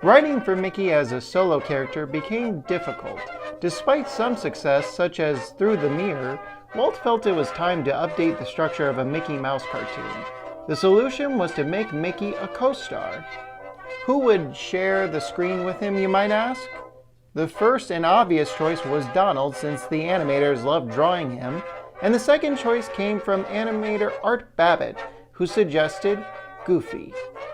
Writing for Mickey as a solo character became difficult. Despite some success, such as Through the Mirror, Walt felt it was time to update the structure of a Mickey Mouse cartoon. The solution was to make Mickey a co-star. Who would share the screen with him, you might ask? The first and obvious choice was Donald, since the animators loved drawing him, and the second choice came from animator Art Babbitt, who suggested Goofy.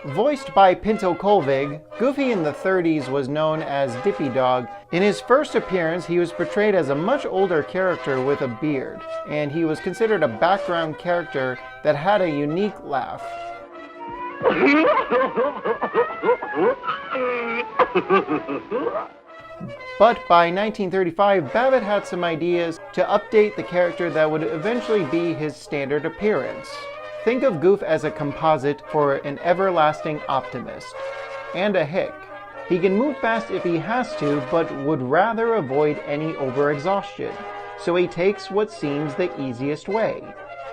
Voiced by Pinto Colvig, Goofy in the 30s was known as Dippy Dog. In his first appearance, he was portrayed as a much older character with a beard, and he was considered a background character that had a unique laugh. But by 1935, Babbitt had some ideas to update the character that would eventually be his standard appearance. Think of Goof as a composite for an everlasting optimist, and a hick. He can move fast if he has to, but would rather avoid any overexhaustion, so he takes what seems the easiest way.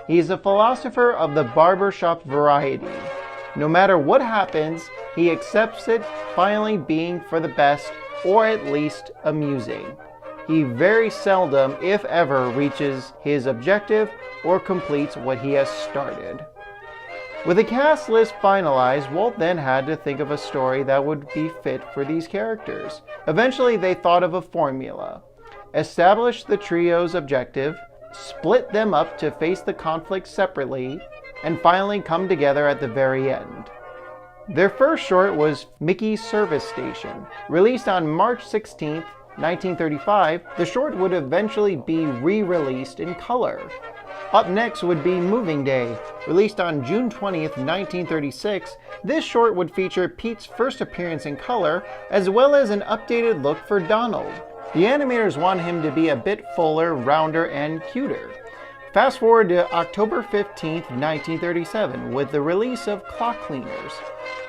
He is a philosopher of the barbershop variety. No matter what happens, he accepts it finally being for the best, or at least amusing. He very seldom, if ever, reaches his objective or completes what he has started. With the cast list finalized, Walt then had to think of a story that would be fit for these characters. Eventually, they thought of a formula. Establish the trio's objective, split them up to face the conflict separately, and finally come together at the very end. Their first short was Mickey's Service Station. Released on March 16th, 1935, the short would eventually be re-released in color. Up next would be Moving Day. Released on June 20th, 1936, this short would feature Pete's first appearance in color, as well as an updated look for Donald. The animators want him to be a bit fuller, rounder, and cuter. Fast forward to October 15th, 1937, with the release of Clock Cleaners.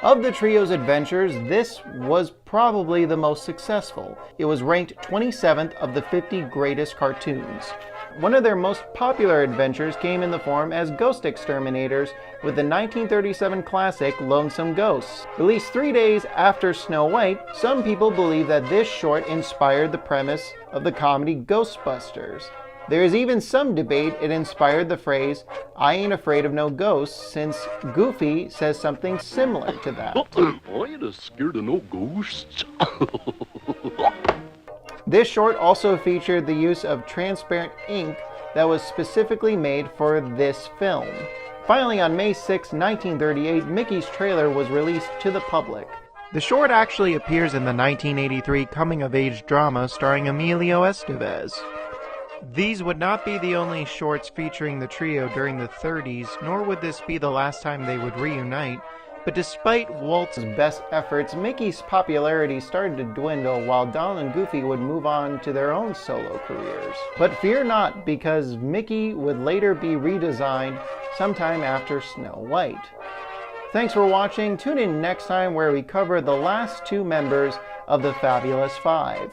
Of the trio's adventures, this was probably the most successful. It was ranked 27th of the 50 greatest cartoons. One of their most popular adventures came in the form as Ghost Exterminators with the 1937 classic Lonesome Ghosts. Released 3 days after Snow White, some people believe that this short inspired the premise of the comedy Ghostbusters. There is even some debate it inspired the phrase, "I ain't afraid of no ghosts," since Goofy says something similar to that. I ain't scared of no ghosts. This short also featured the use of transparent ink that was specifically made for this film. Finally, on May 6, 1938, Mickey's trailer was released to the public. The short actually appears in the 1983 coming-of-age drama starring Emilio Estevez. These would not be the only shorts featuring the trio during the 30s, nor would this be the last time they would reunite, but despite Walt's best efforts, Mickey's popularity started to dwindle while Donald and Goofy would move on to their own solo careers. But fear not, because Mickey would later be redesigned sometime after Snow White. Thanks for watching. Tune in next time where we cover the last two members of the Fabulous Five.